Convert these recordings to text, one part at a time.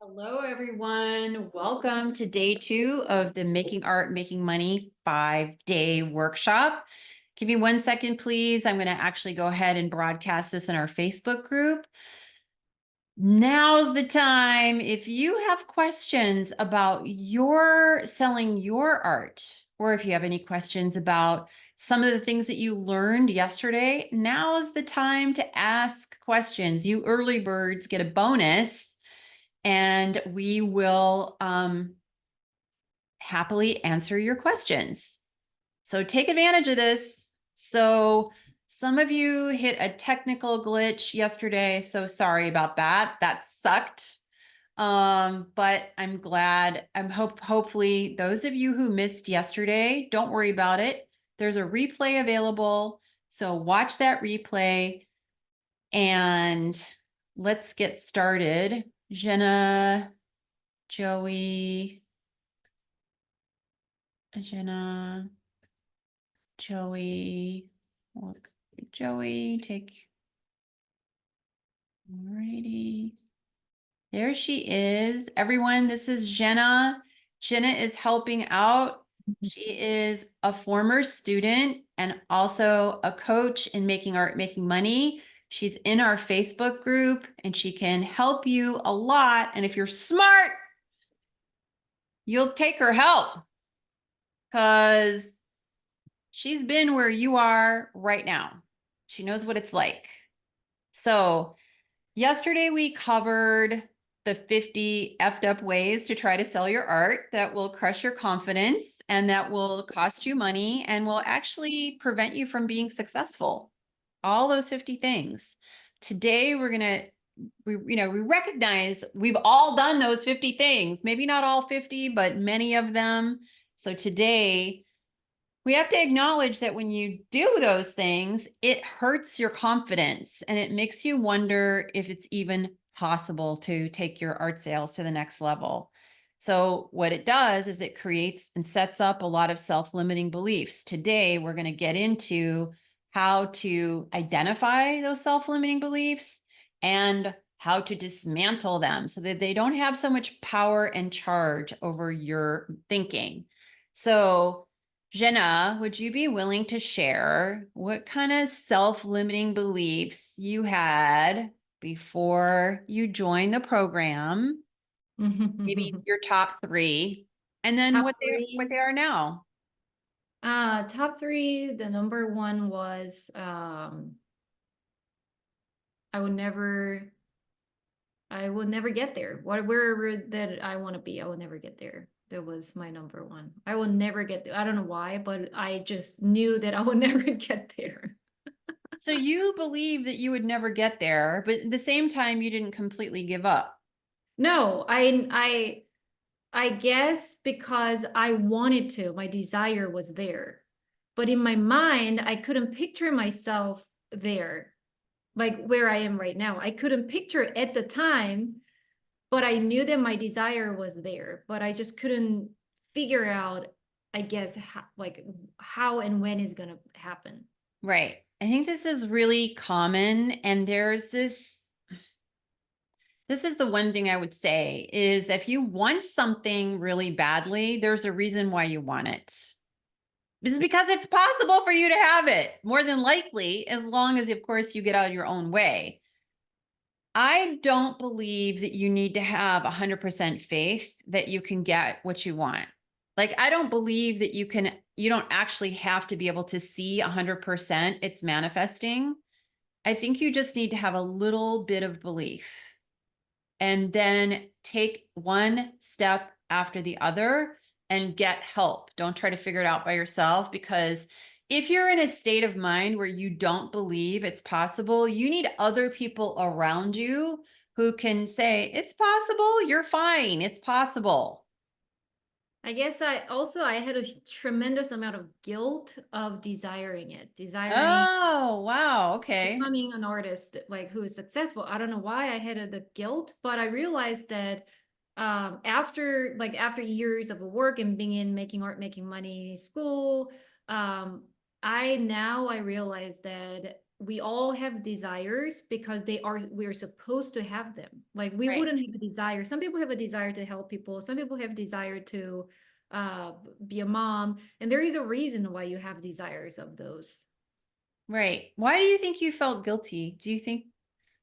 Hello, everyone. Welcome to day 2 of the Making Art, Making Money 5-day workshop. Give me 1 second, please. I'm going to actually go ahead and broadcast this in our Facebook group. Now's the time. If you have questions about selling your art, or if you have any questions about some of the things that you learned yesterday, now's the time to ask questions. You early birds get a bonus, and we will happily answer your questions. So take advantage of this. So some of you hit a technical glitch yesterday. So sorry about that. That sucked. But I'm glad. Hopefully those of you who missed yesterday, don't worry about it. There's a replay available. So watch that replay and let's get started. Jenna, Joey, Jenna, Joey, Joey, alrighty. There she is. Everyone, this is Jenna. Jenna is helping out. She is a former student and also a coach in Making Art, Making Money. She's in our Facebook group and she can help you a lot. And if you're smart, you'll take her help because she's been where you are right now. She knows what it's like. So yesterday we covered the 50 effed up ways to try to sell your art that will crush your confidence and that will cost you money and will actually prevent you from being successful. All those 50 things. Today we're going to we recognize we've all done those 50 things, maybe not all 50, but many of them. So today we have to acknowledge that when you do those things, it hurts your confidence and it makes you wonder if it's even possible to take your art sales to the next level. So what it does is it creates and sets up a lot of self-limiting beliefs. Today, we're going to get into how to identify those self-limiting beliefs and how to dismantle them so that they don't have so much power and charge over your thinking. So Jenna, would you be willing to share what kind of self-limiting beliefs you had before you joined the program? Maybe your top 3, and then Top what three. they are now. Top three, the number one was I would never get there. Wherever that I want to be, I will never get there. That was my number one. I will never get there. I don't know why, but I just knew that I would never get there. So you believe that you would never get there, but at the same time, you didn't completely give up. No, I guess because I wanted to, my desire was there. But in my mind, I couldn't picture myself there, like where I am right now. I couldn't picture it at the time, but I knew that my desire was there, but I just couldn't figure out, I guess, how and when is going to happen. Right. I think this is really common, and this is the one thing I would say is if you want something really badly, there's a reason why you want it. It's because it's possible for you to have it, more than likely, as long as, of course, you get out of your own way. I don't believe that you need to have 100% faith that you can get what you want. Like, I don't believe that you don't actually have to be able to see 100% it's manifesting. I think you just need to have a little bit of belief and then take one step after the other and get help. Don't try to figure it out by yourself, because if you're in a state of mind where you don't believe it's possible, you need other people around you who can say, it's possible, you're fine, it's possible. I guess I had a tremendous amount of guilt of desiring Oh, wow. Okay. becoming an artist like who is successful. I don't know why I had the guilt, but I realized that after years of work and being in making art, making money school, I realize that we all have desires because we're supposed to have them. Like we Right. wouldn't have a desire. Some people have a desire to help people. Some people have desire to be a mom. And there is a reason why you have desires of those. Right. Why do you think you felt guilty? Do you think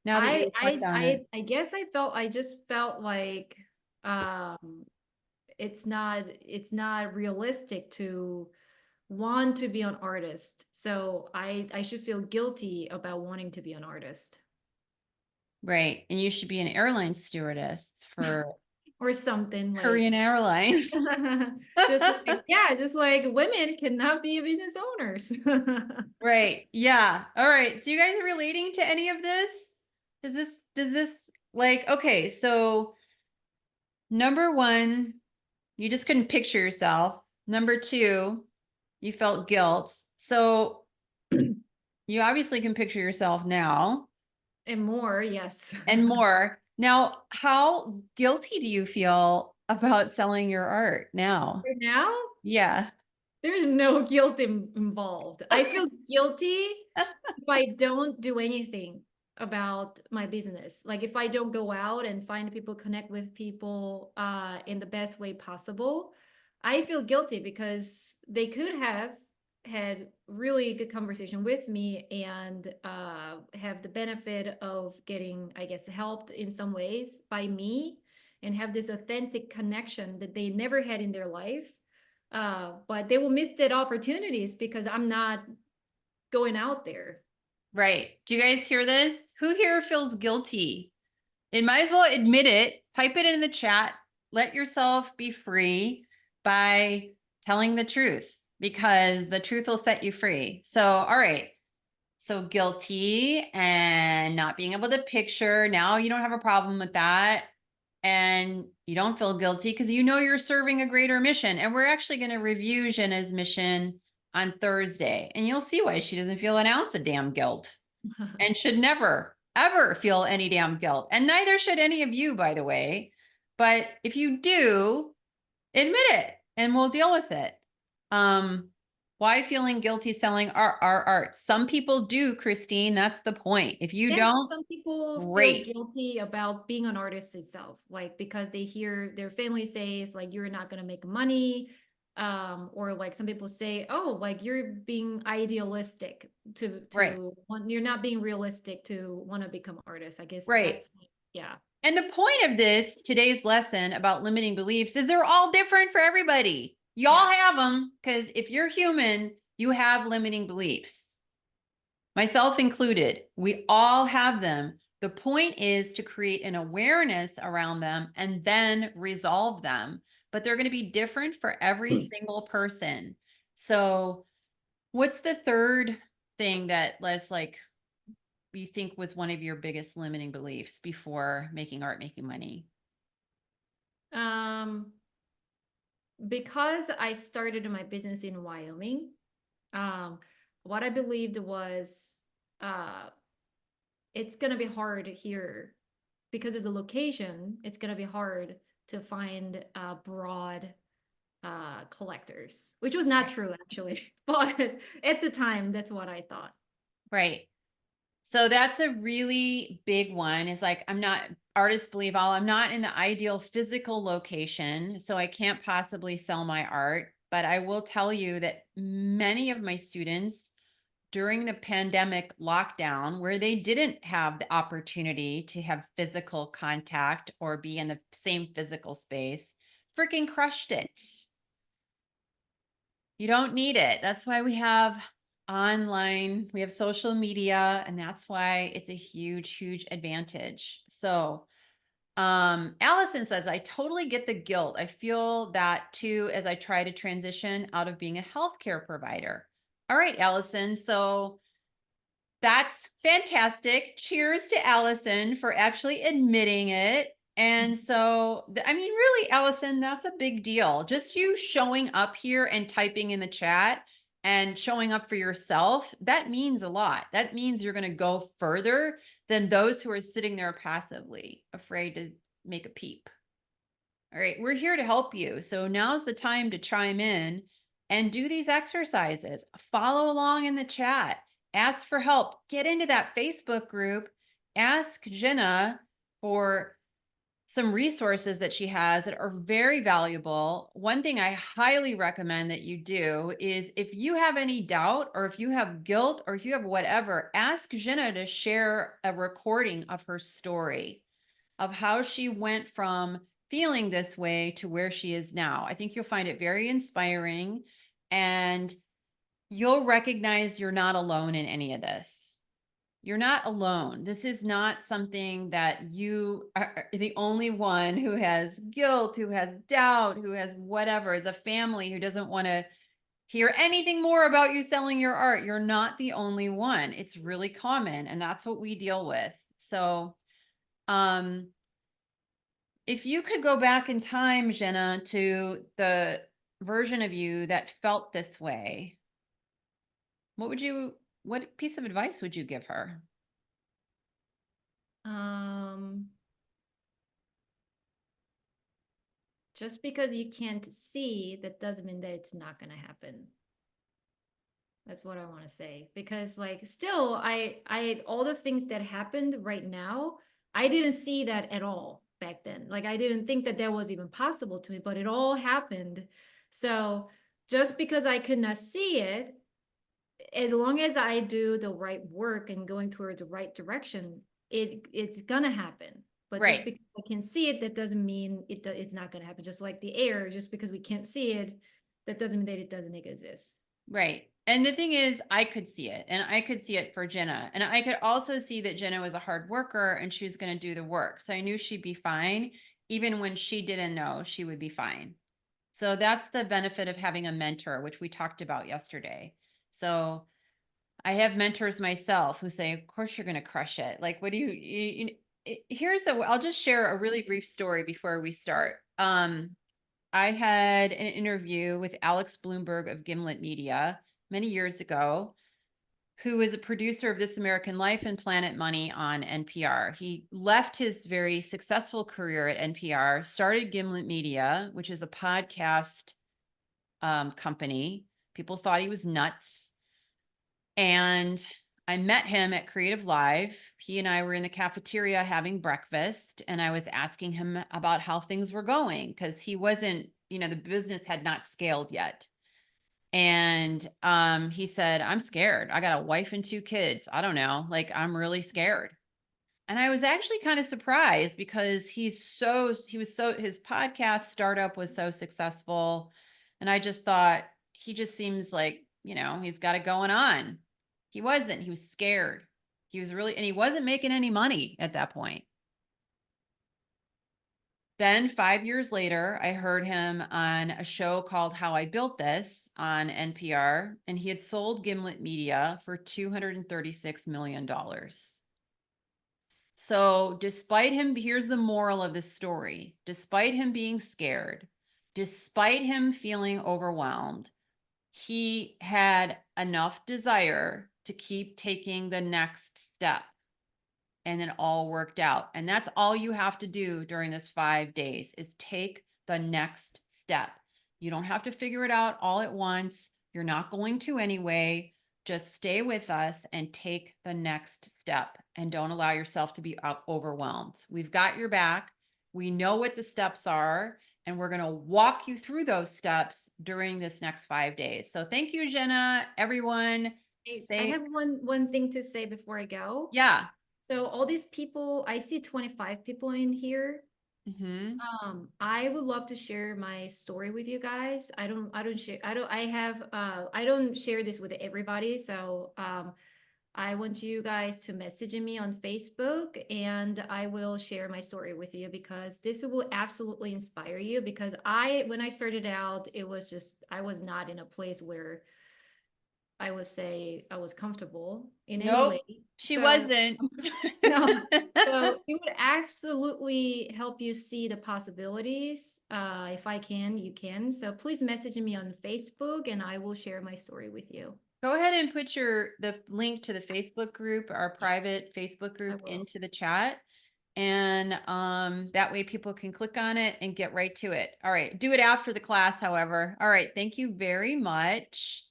now that you reflect on it? I guess I just felt like um it's not realistic to want to be an artist. So I should feel guilty about wanting to be an artist Right. And you should be an airline stewardess for or something like Korean Airlines. just like, yeah, just like women cannot be business owners. Right. Yeah. All right. So you guys are relating to any of this? Does this like, okay, so number one, you just couldn't picture yourself. Number two, you felt guilt. So you obviously can picture yourself now And more, yes. and more. Now, how guilty do you feel about selling your art now? For now, Yeah. there's no guilt involved. I feel guilty if I don't do anything about my business. Like if I don't go out and find people, connect with people in the best way possible, I feel guilty because they could have had really good conversation with me and have the benefit of getting, I guess, helped in some ways by me and have this authentic connection that they never had in their life. But they will miss that opportunities because I'm not going out there. Right. Do you guys hear this? Who here feels guilty? It might as well admit it. Type it in the chat. Let yourself be free by telling the truth because the truth will set you free. So, all right. So guilty and not being able to picture. Now you don't have a problem with that. And you don't feel guilty because you know you're serving a greater mission. And we're actually going to review Jenna's mission on Thursday. And you'll see why she doesn't feel an ounce of damn guilt and should never, ever feel any damn guilt. And neither should any of you, by the way. But if you do, admit it and we'll deal with it. Why feeling guilty selling our art? Some people do, Christine. That's the point. If you Yes, don't, some people feel great. guilty about being an artist itself, like because they hear their family says like you're not gonna make money, or like some people say, oh, like you're being idealistic Right. to want, you're not being realistic to want to become artist. I guess Right. that's yeah. And the point of this, today's lesson about limiting beliefs is they're all different for everybody. Y'all Yeah. have them because if you're human, you have limiting beliefs, myself included. We all have them. The point is to create an awareness around them and then resolve them. But they're going to be different for every single person. So, what's the third thing that let's like you think was one of your biggest limiting beliefs before making art, making money? Um, because I started my business in Wyoming, um, what I believed was uh it's gonna be hard here because of the location. It's gonna be hard to find broad collectors, which was not true actually, but at the time, that's what I thought. Right. So that's a really big one is like, artists believe I'm not in the ideal physical location, so I can't possibly sell my art. But I will tell you that many of my students during the pandemic lockdown, where they didn't have the opportunity to have physical contact or be in the same physical space, freaking crushed it. You don't need it. That's why we have online, we have social media, and that's why it's a huge, huge advantage. So, Allison says, I totally get the guilt. I feel that too as I try to transition out of being a healthcare provider. All right, Allison. So that's fantastic. Cheers to Allison for actually admitting it. And so, I mean, really, Allison, that's a big deal. Just you showing up here and typing in the chat and showing up for yourself, that means a lot. That means you're going to go further than those who are sitting there passively, afraid to make a peep. All right, we're here to help you. So now's the time to chime in and do these exercises. Follow along in the chat ask for help, get into that Facebook group, ask Jenna for some resources that she has that are very valuable. One thing I highly recommend that you do is if you have any doubt or if you have guilt or if you have whatever, ask Jenna to share a recording of her story of how she went from feeling this way to where she is now. I think you'll find it very inspiring and you'll recognize you're not alone in any of this. You're not alone. This is not something that you are the only one who has guilt, who has doubt, who has whatever, as a family who doesn't want to hear anything more about you selling your art. You're not the only one. It's really common, and that's what we deal with. So, if you could go back in time, Jenna, to the version of you that felt this way, what piece of advice would you give her? Just because you can't see, that doesn't mean that it's not going to happen. That's what I want to say. Because like still, all the things that happened right now, I didn't see that at all back then. Like I didn't think that that was even possible to me, but it all happened. So just because I could not see it, as long as I do the right work and going towards the right direction, it's gonna happen. But just Right. because I can see it, that doesn't mean it's not gonna happen. Just like the air, just because we can't see it, that doesn't mean that it doesn't exist. Right. And the thing is, I could see it and I could see it for Jenna. And I could also see that Jenna was a hard worker and she was going to do the work. So I knew she'd be fine. Even when she didn't know, she would be fine. So that's the benefit of having a mentor, which we talked about yesterday. So I have mentors myself who say, of course you're going to crush it. Like, what do I'll just share a really brief story before we start. I had an interview with Alex Bloomberg of Gimlet Media many years ago, who is a producer of This American Life and Planet Money on NPR. He left his very successful career at NPR, started Gimlet Media, which is a podcast company. People thought he was nuts. And I met him at Creative Live. He and I were in the cafeteria having breakfast, and I was asking him about how things were going because he wasn't, the business had not scaled yet. And he said, I'm scared. I got a wife and 2 kids. I don't know. Like, I'm really scared. And I was actually kind of surprised because his podcast startup was so successful. And I just thought, he just seems like, he's got it going on. He wasn't. He was scared. And he wasn't making any money at that point. Then 5 years later, I heard him on a show called How I Built This on NPR, and he had sold Gimlet Media for $236 million. So despite him, here's the moral of the story. Despite him being scared, despite him feeling overwhelmed, he had enough desire to keep taking the next step. And then all worked out. And that's all you have to do during this 5 days is take the next step. You don't have to figure it out all at once. You're not going to anyway. Just stay with us and take the next step and don't allow yourself to be overwhelmed. We've got your back. We know what the steps are, and we're going to walk you through those steps during this next 5 days. So thank you, Jenna. Everyone, I have one thing to say before I go. yeah. So all these people, I see 25 people in here. Mm-hmm. I would love to share my story with you guys. I don't share this with everybody. So I want you guys to message me on Facebook and I will share my story with you because this will absolutely inspire you because when I started out, I was not in a place where I would say I was comfortable in any Nope, way. she So wasn't. no. So it would absolutely help you see the possibilities. If I can, you can. So please message me on Facebook and I will share my story with you. Go ahead and put the link to the Facebook group, our private Facebook group, will. into the chat. And that way people can click on it and get right to it. All right. Do it after the class, however. All right. Thank you very much.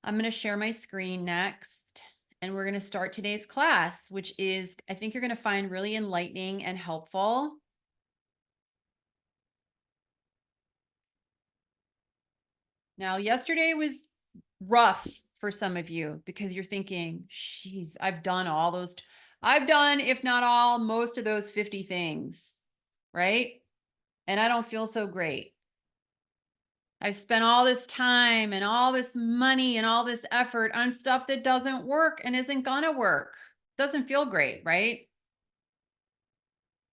I'm going to share my screen next, and we're going to start today's class, which is, I think you're going to find really enlightening and helpful. Now, yesterday was rough for some of you because you're thinking, geez, I've done, if not all, most of those 50 things, right? And I don't feel so great. I've spent all this time and all this money and all this effort on stuff that doesn't work and isn't gonna work. Doesn't feel great, right?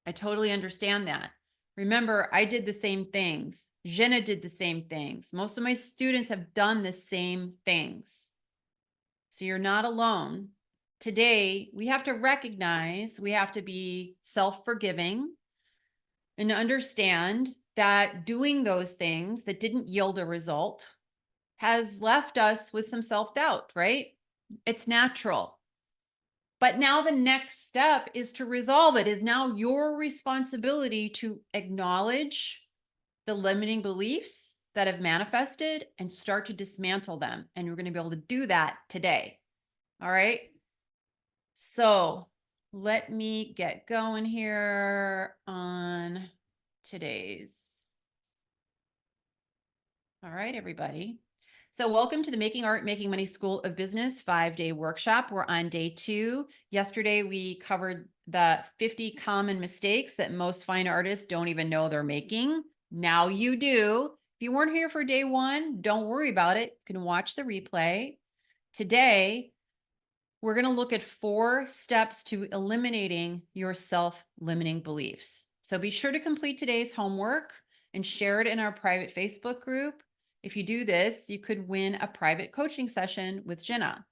I totally understand that. Remember, I did the same things. Jenna did the same things. Most of my students have done the same things. So you're not alone. Today, we have to recognize, we have to be self-forgiving and understand that doing those things that didn't yield a result has left us with some self-doubt, right? It's natural. But now the next step is to resolve it. Is now your responsibility to acknowledge the limiting beliefs that have manifested and start to dismantle them. And you're going to be able to do that today. All right. So let me get going here on today's. All right, everybody. So welcome to the Making Art, Making Money School of Business 5-day workshop. We're on day 2. Yesterday, we covered the 50 common mistakes that most fine artists don't even know they're making. Now you do. If you weren't here for day 1, don't worry about it. You can watch the replay. Today, we're going to look at 4 steps to eliminating your self-limiting beliefs. So be sure to complete today's homework and share it in our private Facebook group. If you do this, you could win a private coaching session with Jenna.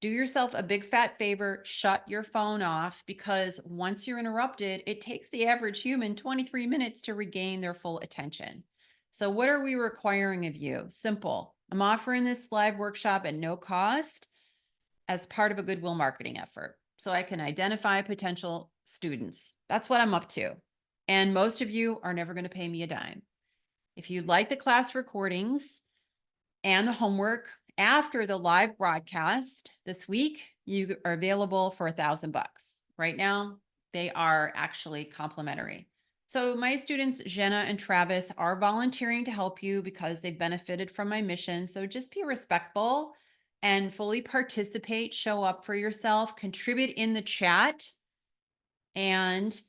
Do yourself a big fat favor, shut your phone off, because once you're interrupted, it takes the average human 23 minutes to regain their full attention. So what are we requiring of you? Simple. I'm offering this live workshop at no cost as part of a goodwill marketing effort, so I can identify potential students. That's what I'm up to. And most of you are never going to pay me a dime. If you'd like the class recordings and the homework after the live broadcast this week, you are available for $1,000. Right now, they are actually complimentary. So my students, Jenna and Travis, are volunteering to help you because they've benefited from my mission. So just be respectful and fully participate, show up for yourself, contribute in the chat, and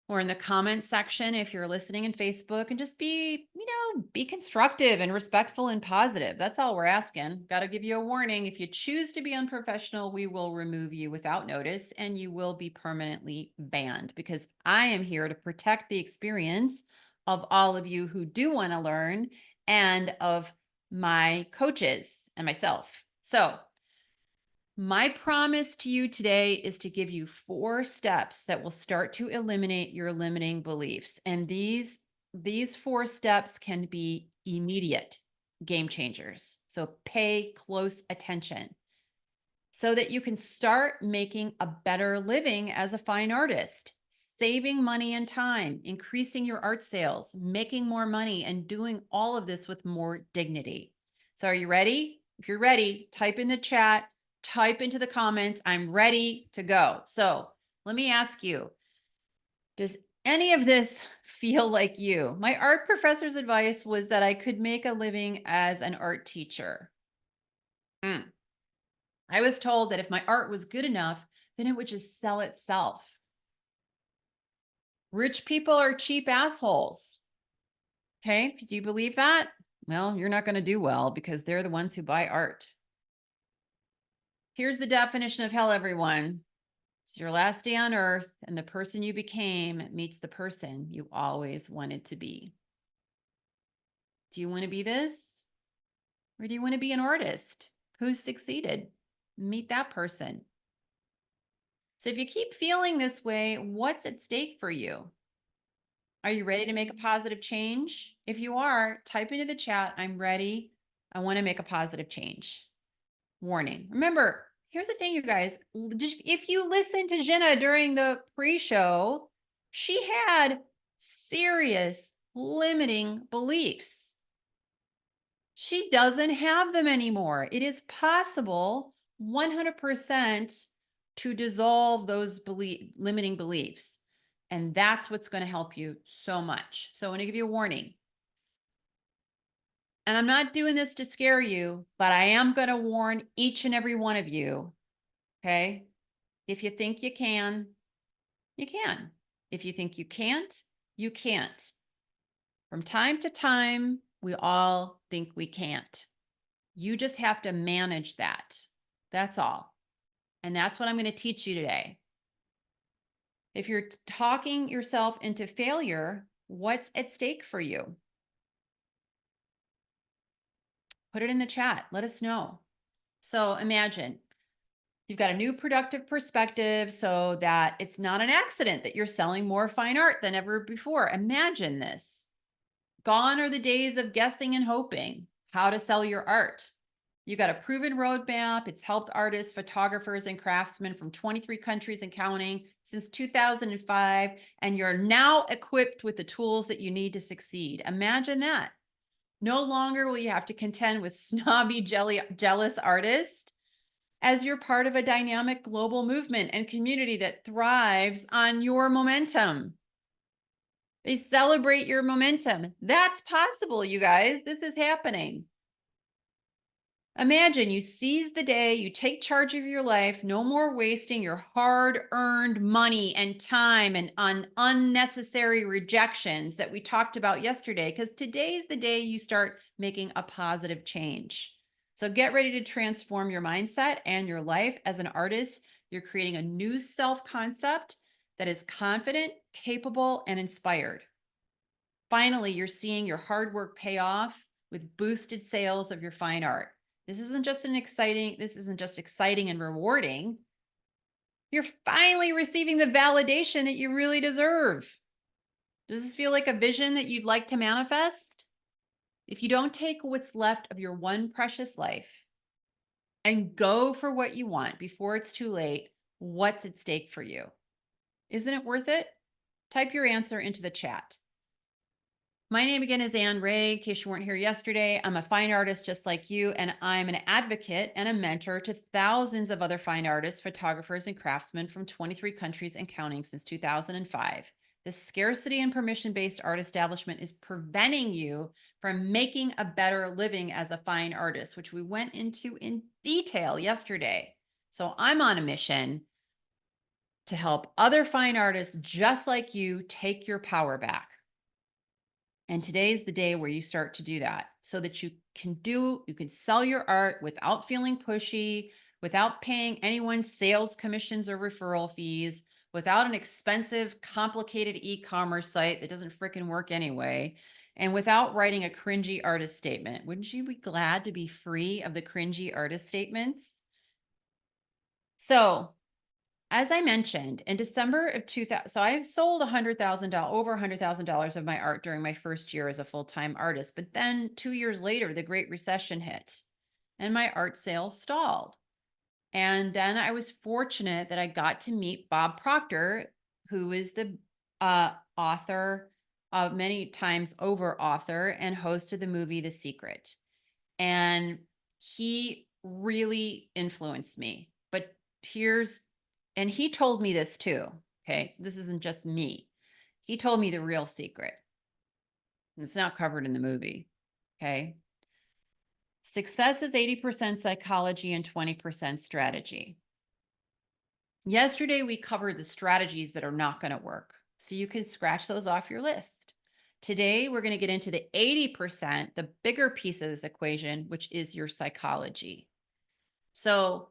or in the comments section if you're listening in Facebook, and just be, be constructive and respectful and positive. That's all we're asking. Got to give you a warning. If you choose to be unprofessional, we will remove you without notice and you will be permanently banned, because I am here to protect the experience of all of you who do want to learn and of my coaches and myself. So my promise to you today is to give you 4 steps that will start to eliminate your limiting beliefs. And these 4 steps can be immediate game changers. So pay close attention so that you can start making a better living as a fine artist, saving money and time, increasing your art sales, making more money, and doing all of this with more dignity. So are you ready? If you're ready, type in the chat. Type into the comments, I'm ready to go. So let me ask you, does any of this feel like you? My art professor's advice was that I could make a living as an art teacher. I was told that if my art was good enough, then it would just sell itself. Rich people are cheap assholes. Okay, do you believe that? Well, you're not going to do well because they're the ones who buy art. Here's the definition of hell, everyone. It's your last day on earth, and the person you became meets the person you always wanted to be. Do you want to be this? Or do you want to be an artist who's succeeded? Meet that person. So if you keep feeling this way, what's at stake for you? Are you ready to make a positive change? If you are, type into the chat, I'm ready. I want to make a positive change. Warning. Remember, here's the thing, you guys. If you listen to Jenna during the pre-show, she had serious limiting beliefs. She doesn't have them anymore. It is possible 100% to dissolve those limiting beliefs. And that's what's going to help you so much. So I want to give you a warning. And I'm not doing this to scare you, but I am going to warn each and every one of you. Okay. If you think you can, you can. If you think you can't, you can't. From time to time, we all think we can't. You just have to manage that. That's all. And that's what I'm going to teach you today. If you're talking yourself into failure, what's at stake for you? Put it in the chat. Let us know. So imagine you've got a new productive perspective so that it's not an accident that you're selling more fine art than ever before. Imagine this. Gone are the days of guessing and hoping how to sell your art. You got a proven roadmap. It's helped artists, photographers, and craftsmen from 23 countries and counting since 2005. And you're now equipped with the tools that you need to succeed. Imagine that. No longer will you have to contend with snobby, jealous artists, as you're part of a dynamic global movement and community that thrives on your momentum. They celebrate your momentum. That's possible, you guys. This is happening. Imagine you seize the day, you take charge of your life, no more wasting your hard-earned money and time and on unnecessary rejections that we talked about yesterday, because today's the day you start making a positive change. So get ready to transform your mindset and your life as an artist. You're creating a new self-concept that is confident, capable, and inspired. Finally, you're seeing your hard work pay off with boosted sales of your fine art. This isn't just exciting and rewarding. You're finally receiving the validation that you really deserve. Does this feel like a vision that you'd like to manifest? If you don't take what's left of your one precious life and go for what you want before it's too late, what's at stake for you? Isn't it worth it? Type your answer into the chat. My name again is Ann Ray. In case you weren't here yesterday, I'm a fine artist just like you, and I'm an advocate and a mentor to thousands of other fine artists, photographers, and craftsmen from 23 countries and counting since 2005. The scarcity and permission-based art establishment is preventing you from making a better living as a fine artist, which we went into in detail yesterday. So I'm on a mission to help other fine artists just like you take your power back. And today is the day where you start to do that so that you can sell your art without feeling pushy, without paying anyone sales commissions or referral fees, without an expensive, complicated e-commerce site that doesn't freaking work anyway, and without writing a cringy artist statement. Wouldn't you be glad to be free of the cringy artist statements? So as I mentioned, in December of 2000, so I've sold over $100,000 of my art during my first year as a full-time artist. But then 2 years later, the Great Recession hit and my art sales stalled. And then I was fortunate that I got to meet Bob Proctor, who is the author, many times over author, and host of the movie The Secret. And he really influenced me. But and he told me this too. Okay. So this isn't just me. He told me the real secret. And it's not covered in the movie. Okay. Success is 80% psychology and 20% strategy. Yesterday, we covered the strategies that are not going to work. So you can scratch those off your list. Today, we're going to get into the 80%, the bigger piece of this equation, which is your psychology. So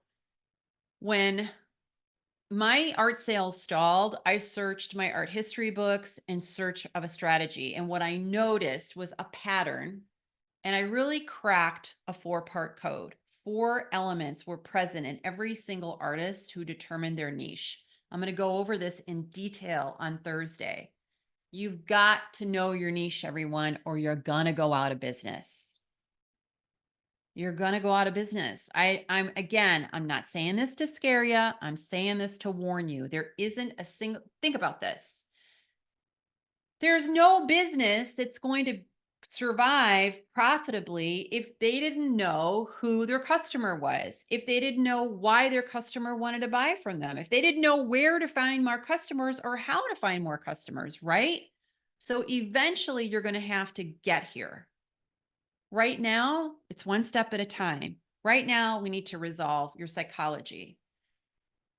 when my art sales stalled, I searched my art history books in search of a strategy. And what I noticed was a pattern. And I really cracked a 4-part code. 4 elements were present in every single artist who determined their niche. I'm going to go over this in detail on Thursday. You've got to know your niche, everyone, or you're going to go out of business. You're going to go out of business. I'm not saying this to scare you. I'm saying this to warn you. There isn't a single, think about this. There's no business that's going to survive profitably if they didn't know who their customer was, if they didn't know why their customer wanted to buy from them, if they didn't know where to find more customers or how to find more customers, right? So eventually you're going to have to get here. Right now, it's one step at a time. Right now, we need to resolve your psychology.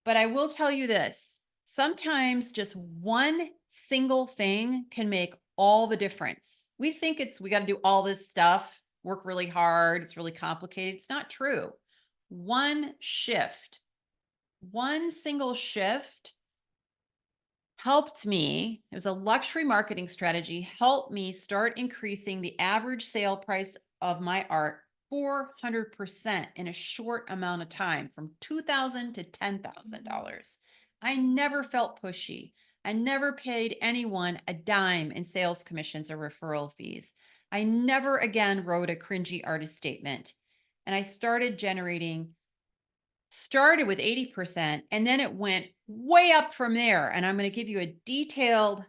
But I will tell you this, sometimes just one single thing can make all the difference. We think we got to do all this stuff, work really hard, it's really complicated. It's not true. One shift, one single shift helped me. It was a luxury marketing strategy, helped me start increasing the average sale price of my art 400% in a short amount of time, from $2,000 to $10,000. I never felt pushy. I never paid anyone a dime in sales commissions or referral fees. I never again wrote a cringy artist statement. And I started with 80%, and then it went way up from there. And I'm going to give you a detailed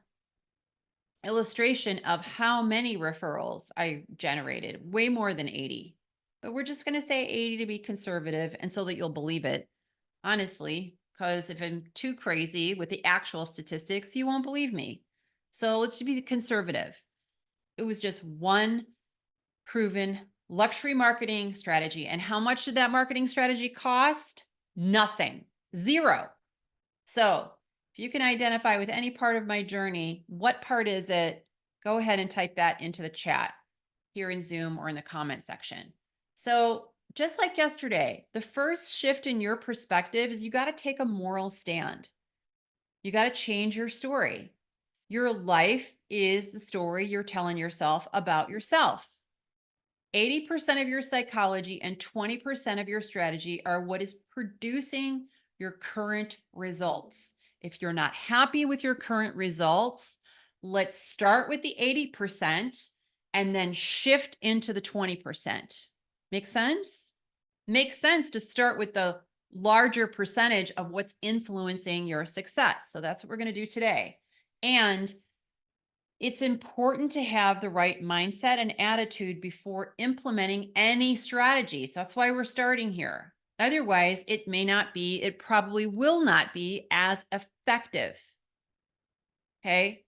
illustration of how many referrals I generated, way more than 80. But we're just going to say 80 to be conservative and so that you'll believe it, honestly, because if I'm too crazy with the actual statistics, you won't believe me. So let's be conservative. It was just one proven luxury marketing strategy. And how much did that marketing strategy cost? Nothing, zero. So if you can identify with any part of my journey, what part is it? Go ahead and type that into the chat here in Zoom or in the comment section. So just like yesterday, the first shift in your perspective is you got to take a moral stand. You got to change your story. Your life is the story you're telling yourself about yourself. 80% of your psychology and 20% of your strategy are what is producing your current results. If you're not happy with your current results, let's start with the 80% and then shift into the 20%. Make sense? Makes sense to start with the larger percentage of what's influencing your success. So that's what we're going to do today. And it's important to have the right mindset and attitude before implementing any strategies. That's why we're starting here. Otherwise, it may not be, it probably will not be as effective. Okay.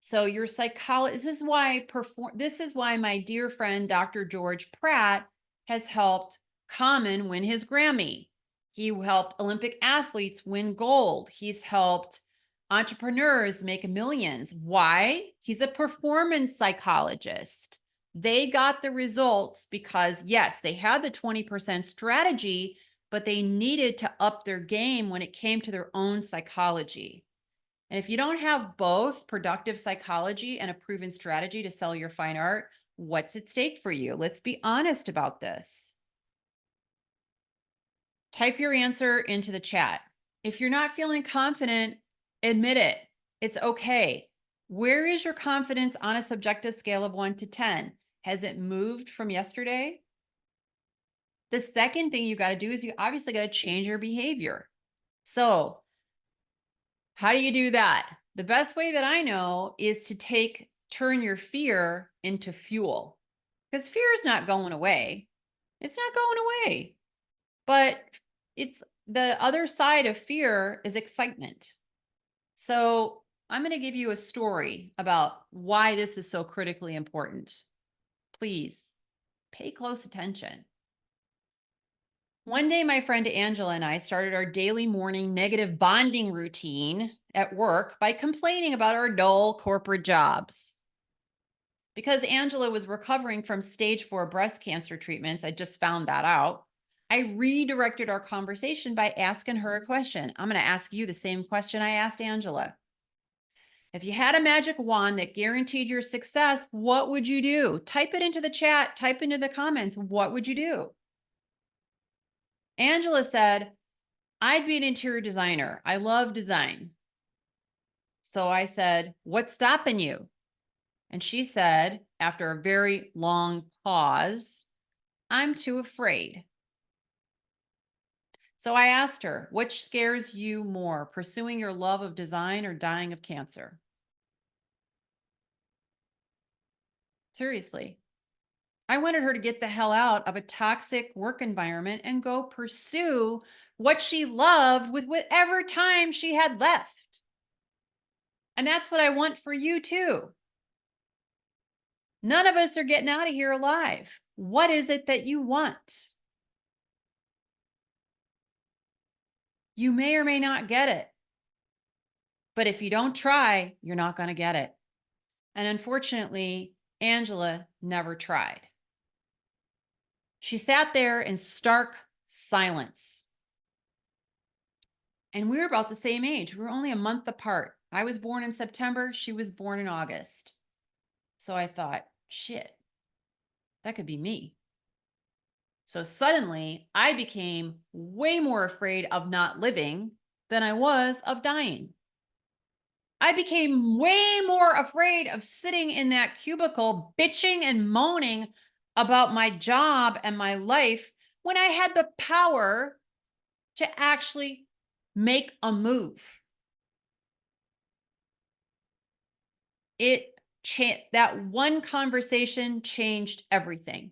So your psychology, this is why my dear friend, Dr. George Pratt, has helped Common win his Grammy. He helped Olympic athletes win gold. He's helped entrepreneurs make millions. Why? He's a performance psychologist. They got the results because, yes, they had the 20% strategy, but they needed to up their game when it came to their own psychology. And if you don't have both productive psychology and a proven strategy to sell your fine art, what's at stake for you? Let's be honest about this. Type your answer into the chat. If you're not feeling confident, admit it. It's okay. Where is your confidence on a subjective scale of 1 to 10? Has it moved from yesterday? The second thing you got to do is you obviously got to change your behavior. So how do you do that? The best way that I know is to turn your fear into fuel, because fear is not going away. It's not going away, but it's the other side of fear is excitement. So I'm going to give you a story about why this is so critically important. Please pay close attention. One day, my friend Angela and I started our daily morning negative bonding routine at work by complaining about our dull corporate jobs. Because Angela was recovering from stage 4 breast cancer treatments, I just found that out. I redirected our conversation by asking her a question. I'm going to ask you the same question I asked Angela. If you had a magic wand that guaranteed your success, what would you do? Type it into the chat, type into the comments. What would you do? Angela said, I'd be an interior designer. I love design. So I said, what's stopping you? And she said, after a very long pause, I'm too afraid. So I asked her, which scares you more, pursuing your love of design or dying of cancer? Seriously. I wanted her to get the hell out of a toxic work environment and go pursue what she loved with whatever time she had left. And that's what I want for you too. None of us are getting out of here alive. What is it that you want? You may or may not get it. But if you don't try, you're not going to get it. And unfortunately, Angela never tried. She sat there in stark silence. And we were about the same age. We were only a month apart. I was born in September. She was born in August. So I thought, shit, that could be me. So suddenly I became way more afraid of not living than I was of dying. I became way more afraid of sitting in that cubicle, bitching and moaning about my job and my life when I had the power to actually make a move. That one conversation changed everything.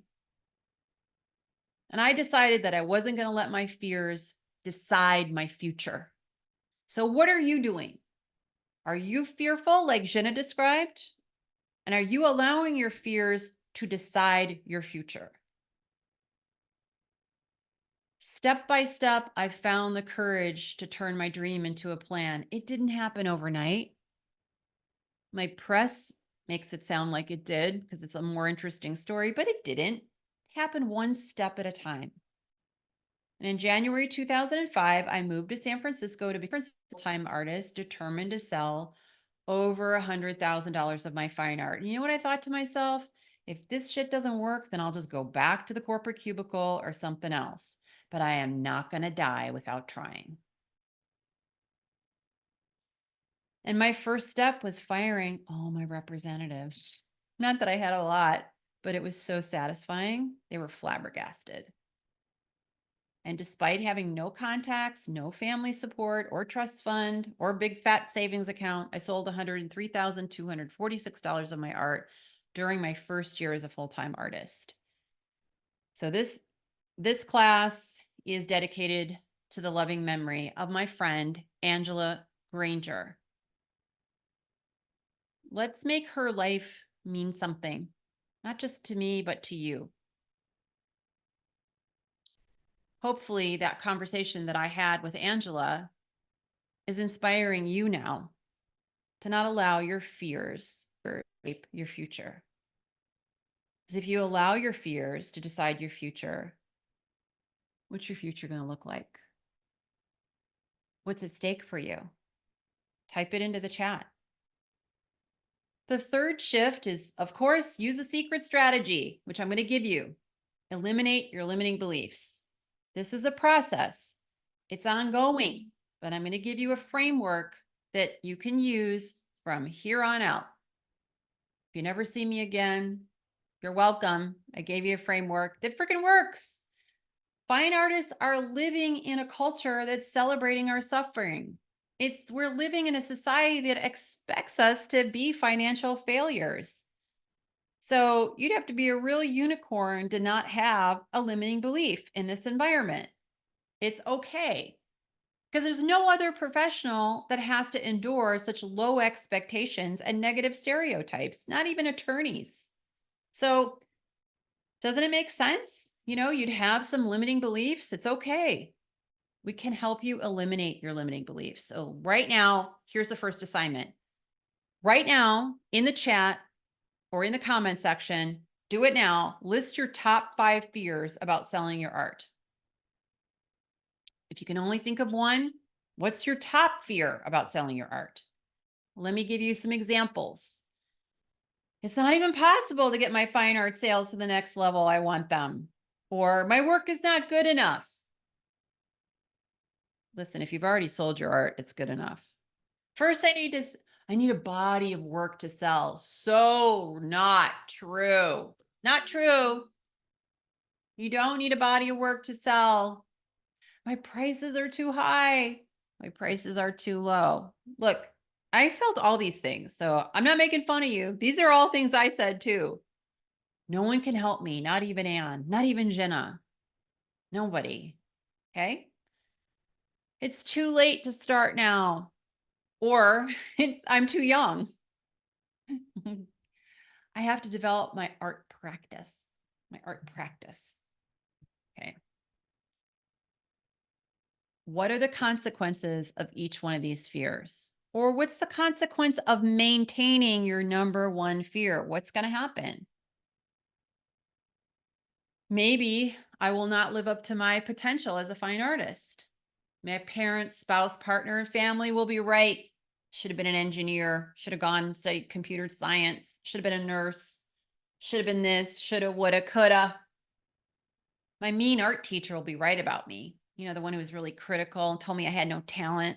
And I decided that I wasn't going to let my fears decide my future. So what are you doing? Are you fearful like Jenna described? And are you allowing your fears to decide your future? Step by step, I found the courage to turn my dream into a plan. It didn't happen overnight. My press makes it sound like it did because it's a more interesting story, but it didn't. It happened one step at a time. And in January 2005, I moved to San Francisco to become a full-time artist, determined to sell over $100,000 of my fine art. And you know what I thought to myself? If this shit doesn't work, then I'll just go back to the corporate cubicle or something else. But I am not going to die without trying. And my first step was firing all my representatives. Not that I had a lot, but it was so satisfying. They were flabbergasted. And despite having no contacts, no family support or trust fund or big fat savings account, I sold $103,246 of my art during my first year as a full-time artist. So this class is dedicated to the loving memory of my friend, Angela Granger. Let's make her life mean something, not just to me, but to you. Hopefully that conversation that I had with Angela is inspiring you now to not allow your fears to shape your future. Because if you allow your fears to decide your future, what's your future going to look like? What's at stake for you? Type it into the chat. The third shift is, of course, use a secret strategy, which I'm going to give you. Eliminate your limiting beliefs. This is a process. It's ongoing, but I'm going to give you a framework that you can use from here on out. If you never see me again, you're welcome. I gave you a framework that freaking works. Fine artists are living in a culture that's celebrating our suffering. We're living in a society that expects us to be financial failures. So you'd have to be a real unicorn to not have a limiting belief in this environment. It's okay. Because there's no other professional that has to endure such low expectations and negative stereotypes, not even attorneys. So doesn't it make sense? You know, you'd have some limiting beliefs. It's okay. We can help you eliminate your limiting beliefs. So right now, here's the first assignment. Right now in the chat or in the comment section, do it now. List your top 5 fears about selling your art. If you can only think of one, what's your top fear about selling your art? Let me give you some examples. It's not even possible to get my fine art sales to the next level I want them. Or my work is not good enough. Listen, if you've already sold your art, it's good enough. First, I need a body of work to sell. So not true. Not true. You don't need a body of work to sell. My prices are too high. My prices are too low. Look, I felt all these things. So I'm not making fun of you. These are all things I said too. No one can help me, not even Anne, not even Jenna. Nobody. Okay. It's too late to start now, or I'm too young. I have to develop my art practice. Okay. What are the consequences of each one of these fears? Or what's the consequence of maintaining your number one fear? What's going to happen? Maybe I will not live up to my potential as a fine artist. My parents, spouse, partner, and family will be right. Should have been an engineer, should have gone and studied computer science, should have been a nurse, should have been this, shoulda, woulda, coulda. My mean art teacher will be right about me. You know, the one who was really critical and told me I had no talent.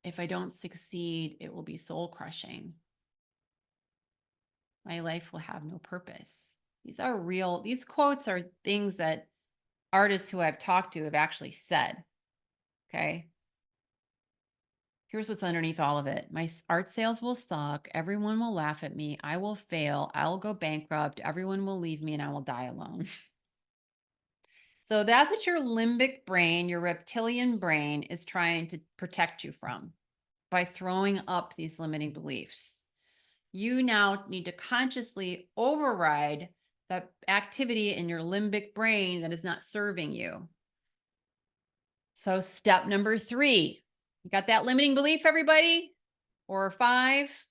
If I don't succeed, it will be soul crushing. My life will have no purpose. These are real, these quotes are things that artists who I've talked to have actually said. Okay. Here's what's underneath all of it. My art sales will suck. Everyone will laugh at me. I will fail. I'll go bankrupt. Everyone will leave me and I will die alone. So that's what your limbic brain, your reptilian brain, is trying to protect you from by throwing up these limiting beliefs. You now need to consciously override the activity in your limbic brain that is not serving you. So step number 3, you got that limiting belief, everybody? Or 5,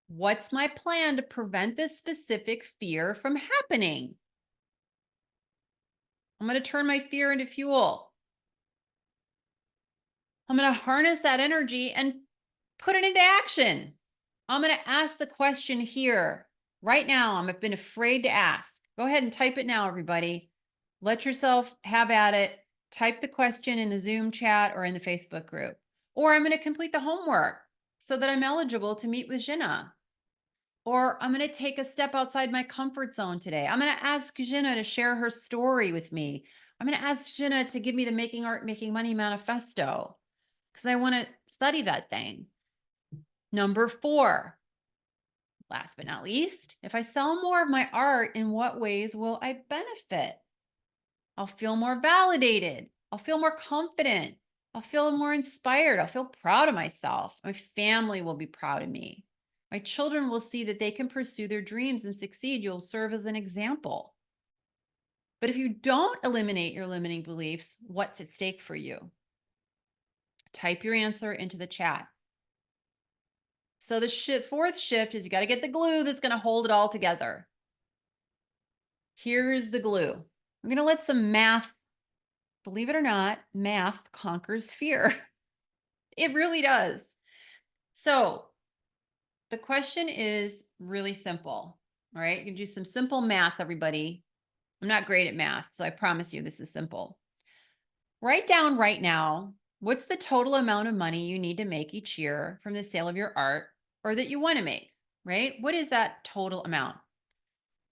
what's my plan to prevent this specific fear from happening? I'm going to turn my fear into fuel. I'm going to harness that energy and put it into action. I'm going to ask the question here right now. I've been afraid to ask. Go ahead and type it now, everybody. Let yourself have at it. Type the question in the Zoom chat or in the Facebook group. Or I'm going to complete the homework so that I'm eligible to meet with Jenna. Or I'm going to take a step outside my comfort zone today. I'm going to ask Jenna to share her story with me. I'm going to ask Jenna to give me the Making Art, Making Money manifesto because I want to study that thing. Number 4, last but not least, if I sell more of my art, in what ways will I benefit? I'll feel more validated. I'll feel more confident. I'll feel more inspired. I'll feel proud of myself. My family will be proud of me. My children will see that they can pursue their dreams and succeed. You'll serve as an example. But if you don't eliminate your limiting beliefs, what's at stake for you? Type your answer into the chat. So the 4th shift is you got to get the glue that's going to hold it all together. Here's the glue. I'm going to let some math, believe it or not, math conquers fear. It really does. So the question is really simple. All right. You can do some simple math, everybody. I'm not great at math, so I promise you this is simple. Write down right now, what's the total amount of money you need to make each year from the sale of your art or that you want to make, right? What is that total amount?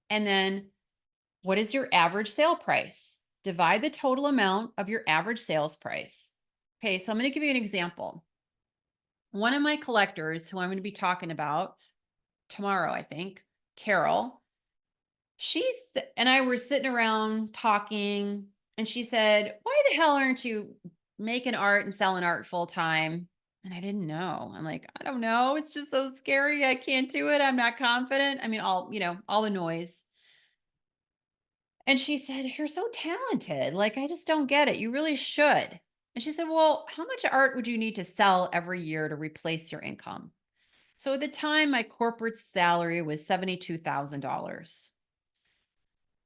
And then what is your average sale price? Divide the total amount of your average sales price. Okay, so I'm going to give you an example. One of my collectors who I'm going to be talking about tomorrow, I think, Carol, and I were sitting around talking, and she said, "Why the hell aren't you making art and selling art full time?" And I didn't know. I'm like, I don't know. It's just so scary. I can't do it. I'm not confident. I mean, all the noise. And she said, "You're so talented. Like, I just don't get it. You really should." And she said, "Well, how much art would you need to sell every year to replace your income?" So at the time, my corporate salary was $72,000.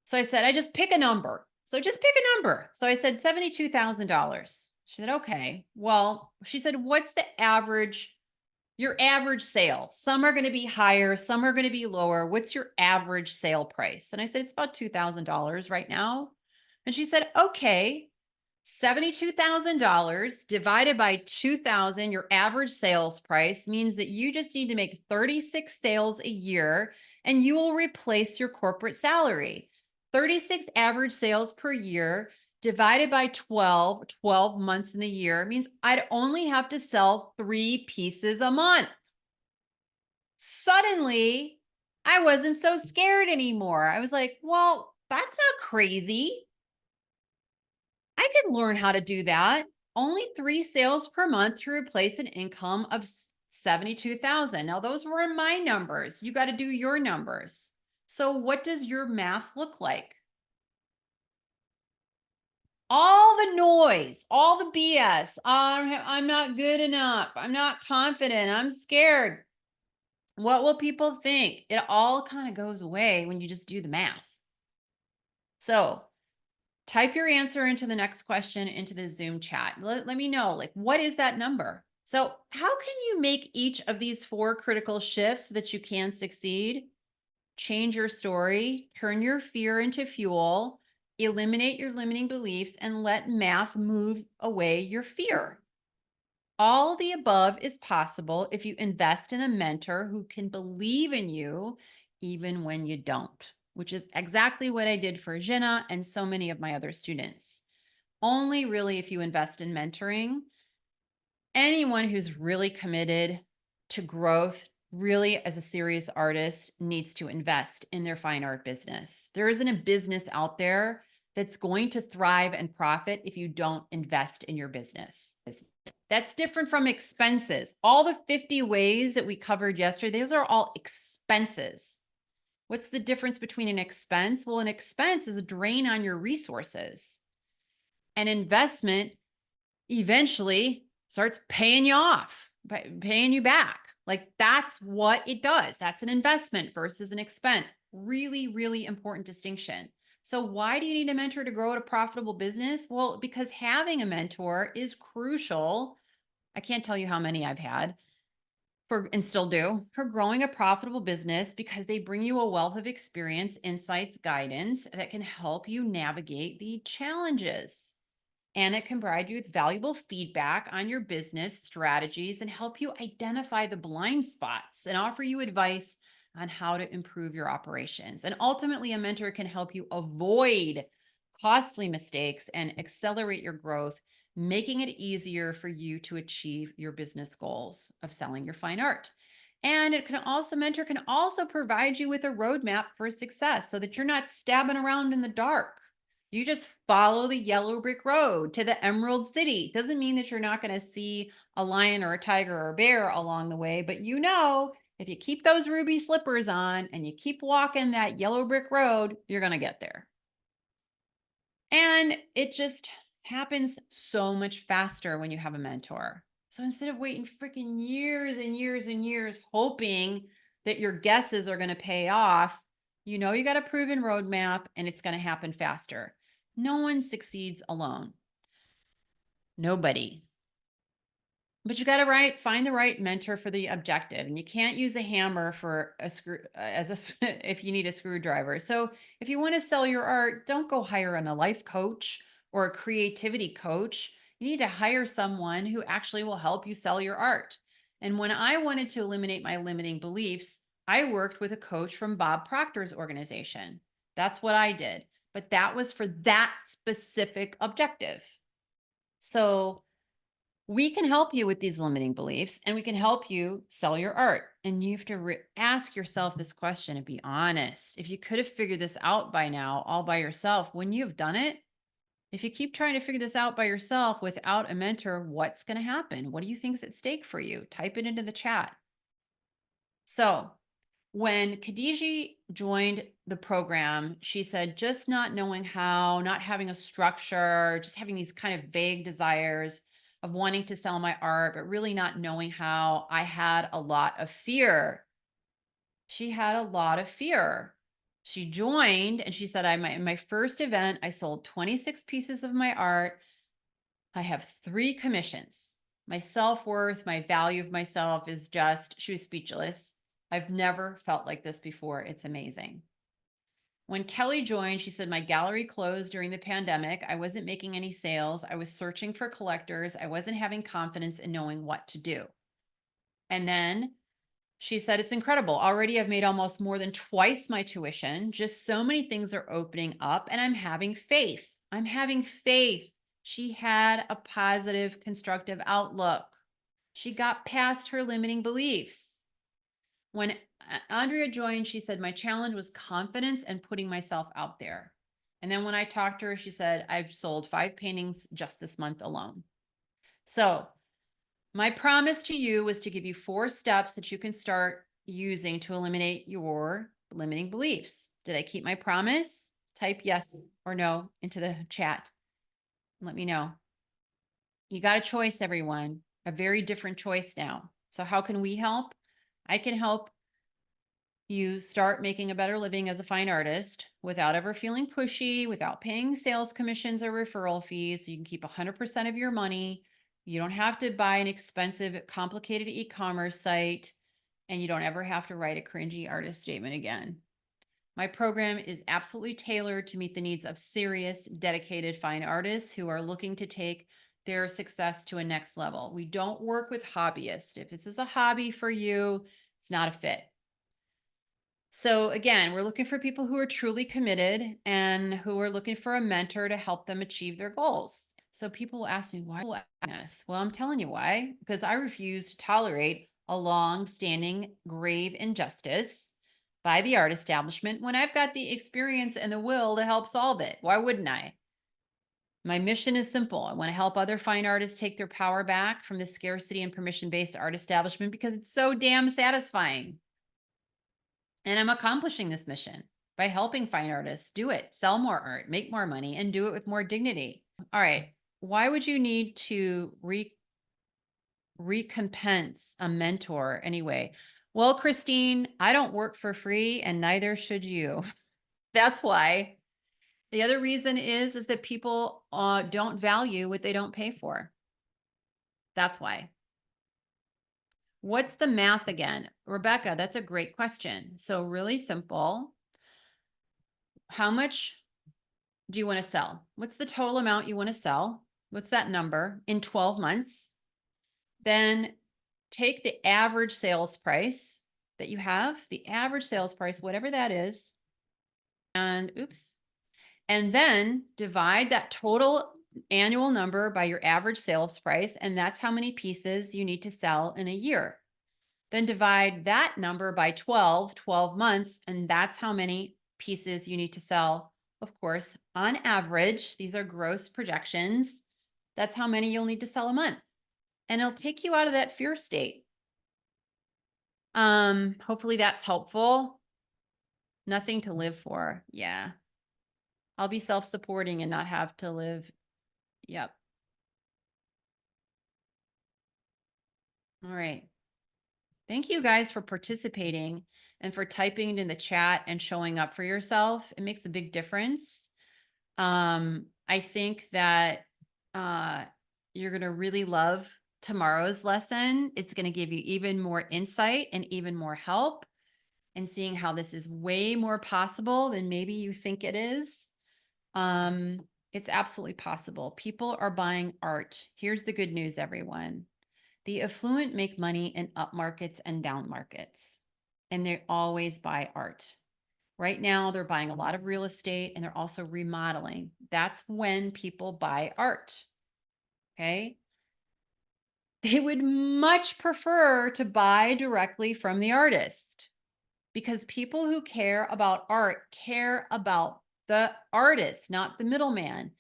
So I said, "I just pick a number. So just pick a number." So I said $72,000. She said, "Okay." Well, she said, "What's your average sale? Some are going to be higher, some are going to be lower. What's your average sale price?" And I said, "It's about $2,000 right now." And she said, "Okay, $72,000 divided by 2,000, your average sales price means that you just need to make 36 sales a year and you will replace your corporate salary. 36 average sales per year divided by 12 months in the year means I'd only have to sell 3 pieces a month." Suddenly, I wasn't so scared anymore. I was like, well, that's not crazy. I can learn how to do that. Only 3 sales per month to replace an income of 72,000. Now, those were my numbers. You got to do your numbers. So, what does your math look like? All the noise, all the BS. I'm not good enough. I'm not confident. I'm scared. What will people think? It all kind of goes away when you just do the math. So, type your answer into the next question into the Zoom chat. Let me know, like, what is that number? So, how can you make each of these 4 critical shifts so that you can succeed? Change your story, turn your fear into fuel, eliminate your limiting beliefs, and let math move away your fear. All the above is possible if you invest in a mentor who can believe in you even when you don't, which is exactly what I did for Jenna and so many of my other students. Only really if you invest in mentoring. Anyone who's really committed to growth, really as a serious artist, needs to invest in their fine art business. There isn't a business out there that's going to thrive and profit if you don't invest in your business. That's different from expenses. All the 50 ways that we covered yesterday, those are all expenses. What's the difference between an expense? Well, an expense is a drain on your resources. An investment eventually starts paying you off, paying you back. Like that's what it does. That's an investment versus an expense. Really, really important distinction. So why do you need a mentor to grow a profitable business? Well, because having a mentor is crucial. I can't tell you how many I've had and still do for growing a profitable business because they bring you a wealth of experience, insights, guidance that can help you navigate the challenges. And it can provide you with valuable feedback on your business strategies and help you identify the blind spots and offer you advice on how to improve your operations. And ultimately, a mentor can help you avoid costly mistakes and accelerate your growth, making it easier for you to achieve your business goals of selling your fine art. And mentor can also provide you with a roadmap for success so that you're not stabbing around in the dark. You just follow the yellow brick road to the Emerald City. Doesn't mean that you're not going to see a lion or a tiger or a bear along the way, but if you keep those ruby slippers on and you keep walking that yellow brick road, you're going to get there. And it just happens so much faster when you have a mentor. So instead of waiting freaking years and years and years, hoping that your guesses are going to pay off, you got a proven roadmap and it's going to happen faster. No one succeeds alone. Nobody. But you got to find the right mentor for the objective, and you can't use a hammer for a screw if you need a screwdriver. So if you want to sell your art, don't go hire a life coach or a creativity coach. You need to hire someone who actually will help you sell your art. And when I wanted to eliminate my limiting beliefs, I worked with a coach from Bob Proctor's organization. That's what I did. But that was for that specific objective. So we can help you with these limiting beliefs and we can help you sell your art. And you have to ask yourself this question and be honest. If you could have figured this out by now, all by yourself, wouldn't you have done it? If you keep trying to figure this out by yourself without a mentor, what's going to happen? What do you think is at stake for you? Type it into the chat. So when Khadiji joined the program, she said, just not knowing how, not having a structure, just having these kind of vague desires of wanting to sell my art, but really not knowing how. I had a lot of fear. She had a lot of fear. She joined and she said, in my first event, I sold 26 pieces of my art. I have 3 commissions. My self-worth, my value of myself is just, she was speechless. I've never felt like this before. It's amazing. When Kelly joined, she said, my gallery closed during the pandemic. I wasn't making any sales. I was searching for collectors. I wasn't having confidence in knowing what to do. And then she said, it's incredible. Already I've made almost more than twice my tuition. Just so many things are opening up and I'm having faith. I'm having faith. She had a positive, constructive outlook. She got past her limiting beliefs. When Andrea joined, she said, my challenge was confidence and putting myself out there. And then when I talked to her, she said, I've sold 5 paintings just this month alone. So my promise to you was to give you 4 steps that you can start using to eliminate your limiting beliefs. Did I keep my promise? Type yes or no into the chat. Let me know. You got a choice, everyone, a very different choice now. So how can we help? I can help you start making a better living as a fine artist without ever feeling pushy, without paying sales commissions or referral fees. So you can keep 100% of your money. You don't have to buy an expensive, complicated e-commerce site, and you don't ever have to write a cringy artist statement again. My program is absolutely tailored to meet the needs of serious, dedicated fine artists who are looking to take their success to a next level. We don't work with hobbyists. If this is a hobby for you, it's not a fit. So again, we're looking for people who are truly committed and who are looking for a mentor to help them achieve their goals. So people will ask me, why this? Well, I'm telling you why, because I refuse to tolerate a long-standing grave injustice by the art establishment when I've got the experience and the will to help solve it. Why wouldn't I? My mission is simple. I want to help other fine artists take their power back from the scarcity and permission-based art establishment because it's so damn satisfying. And I'm accomplishing this mission by helping fine artists do it, sell more art, make more money, and do it with more dignity. All right. Why would you need to recompense a mentor anyway? Well, Christine, I don't work for free and neither should you. That's why. The other reason is that people don't value what they don't pay for. That's why. What's the math again? Rebecca, that's a great question. So really simple. How much do you want to sell? What's the total amount you want to sell? What's that number in 12 months? Then take the average sales price that you have, the average sales price, whatever that is, and and then divide that total annual number by your average sales price, and that's how many pieces you need to sell in a year. Then divide that number by 12 months, and that's how many pieces you need to sell. Of course, on average, these are gross projections. That's how many you'll need to sell a month. And it'll take you out of that fear state. Hopefully that's helpful. Nothing to live for. Yeah. I'll be self-supporting and not have to live. Yep. All right. Thank you guys for participating and for typing it in the chat and showing up for yourself. It makes a big difference. I think that you're going to really love tomorrow's lesson. It's going to give you even more insight and even more help in seeing how this is way more possible than maybe you think it is. It's absolutely possible. People are buying art. Here's the good news, everyone. The affluent make money in up markets and down markets, and they always buy art. Right now, they're buying a lot of real estate and they're also remodeling. That's when people buy art. Okay. They would much prefer to buy directly from the artist because people who care about art care about the artist, not the middleman.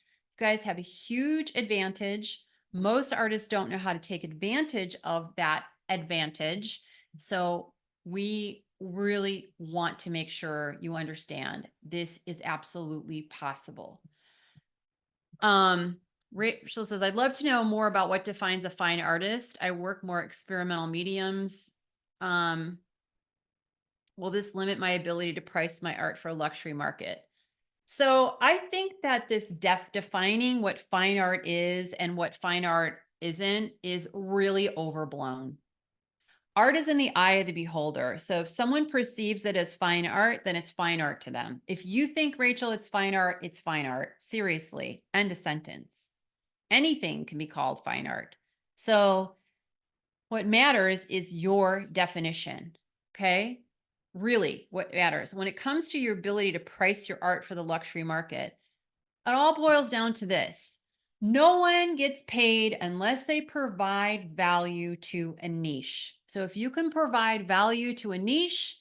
You guys have a huge advantage. Most artists don't know how to take advantage of that advantage. So we really want to make sure you understand this is absolutely possible. Rachel says, I'd love to know more about what defines a fine artist. I work more experimental mediums. Will this limit my ability to price my art for a luxury market? So I think that this defining what fine art is and what fine art isn't is really overblown. Art is in the eye of the beholder. So if someone perceives it as fine art, then it's fine art to them. If you think, Rachel, it's fine art, it's fine art. Seriously, end of sentence. Anything can be called fine art. So what matters is your definition, okay? Really, what matters. When it comes to your ability to price your art for the luxury market, it all boils down to this. No one gets paid unless they provide value to a niche. So if you can provide value to a niche,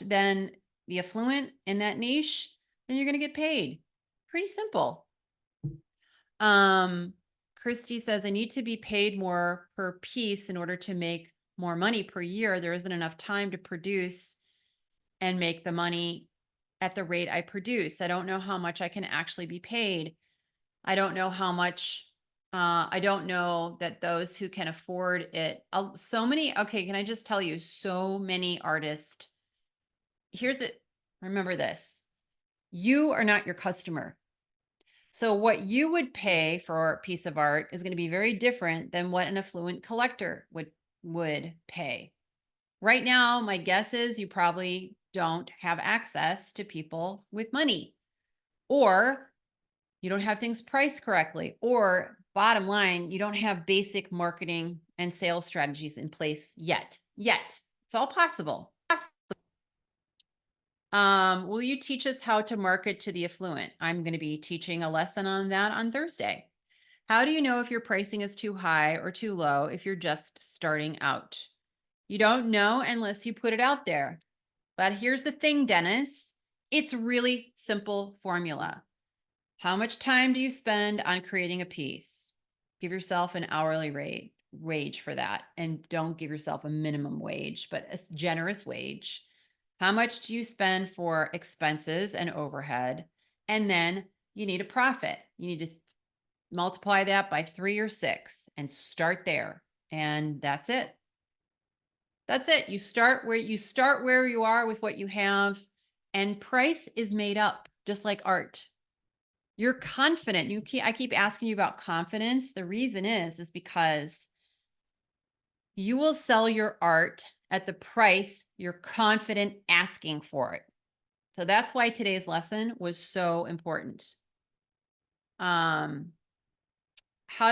than the affluent in that niche, then you're going to get paid. Pretty simple. Christy says, I need to be paid more per piece in order to make more money per year. There isn't enough time to produce and make the money at the rate I produce. I don't know how much I can actually be paid. I don't know how much, I don't know that those who can afford it, okay, can I just tell you, so many artists, remember this, you are not your customer. So what you would pay for a piece of art is going to be very different than what an affluent collector would pay. Right now, my guess is you probably don't have access to people with money, or you don't have things priced correctly, or bottom line, you don't have basic marketing and sales strategies in place yet. It's all possible. Will you teach us how to market to the affluent? I'm going to be teaching a lesson on that on Thursday. How do you know if your pricing is too high or too low if you're just starting out? You don't know unless you put it out there. But here's the thing, Dennis. It's really simple formula. How much time do you spend on creating a piece? Give yourself an hourly wage for that. And don't give yourself a minimum wage, but a generous wage. How much do you spend for expenses and overhead? And then you need a profit. You need to multiply that by 3 or 6 and start there. And that's it. That's it. You start where you are with what you have, and price is made up just like art. You're confident. I keep asking you about confidence. The reason is because you will sell your art at the price you're confident asking for it. So that's why today's lesson was so important. How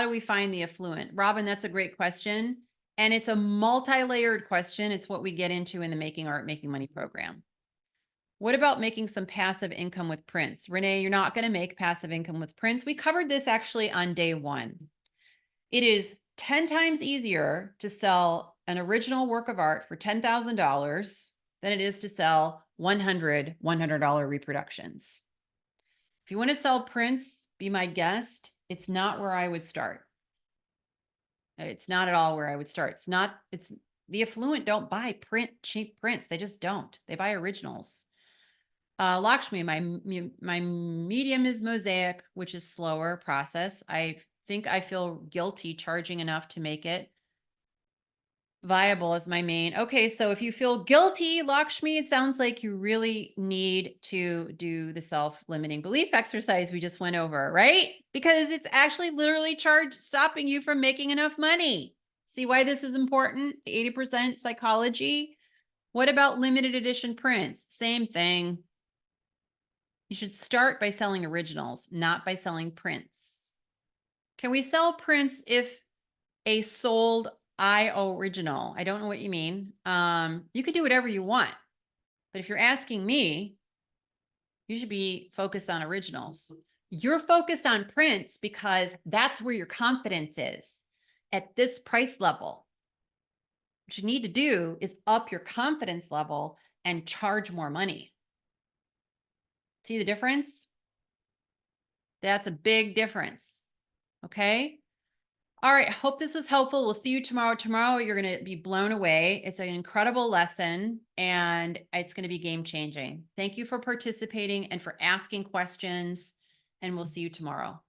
do we find the affluent? Robin, that's a great question. And it's a multi-layered question. It's what we get into in the Making Art, Making Money program. What about making some passive income with prints? Renee, you're not going to make passive income with prints. We covered this actually on day 1. It is 10 times easier to sell an original work of art for $10,000 than it is to sell $100 reproductions. If you want to sell prints, be my guest. It's not where I would start. It's not at all where I would start. It's the affluent don't buy cheap prints. They just don't. They buy originals. Lakshmi, my medium is mosaic, which is slower process. I think I feel guilty charging enough to make it viable as my main. Okay, so if you feel guilty, Lakshmi, it sounds like you really need to do the self-limiting belief exercise we just went over, right? Because it's actually literally stopping you from making enough money. See why this is important? The 80% psychology. What about limited edition prints? Same thing. You should start by selling originals, not by selling prints. Can we sell prints if a sold original? I don't know what you mean. You could do whatever you want, but if you're asking me, you should be focused on originals. You're focused on prints because that's where your confidence is at this price level. What you need to do is up your confidence level and charge more money. See the difference? That's a big difference. Okay. All right. Hope this was helpful. We'll see you tomorrow. Tomorrow, you're going to be blown away. It's an incredible lesson and it's going to be game changing. Thank you for participating and for asking questions. And we'll see you tomorrow.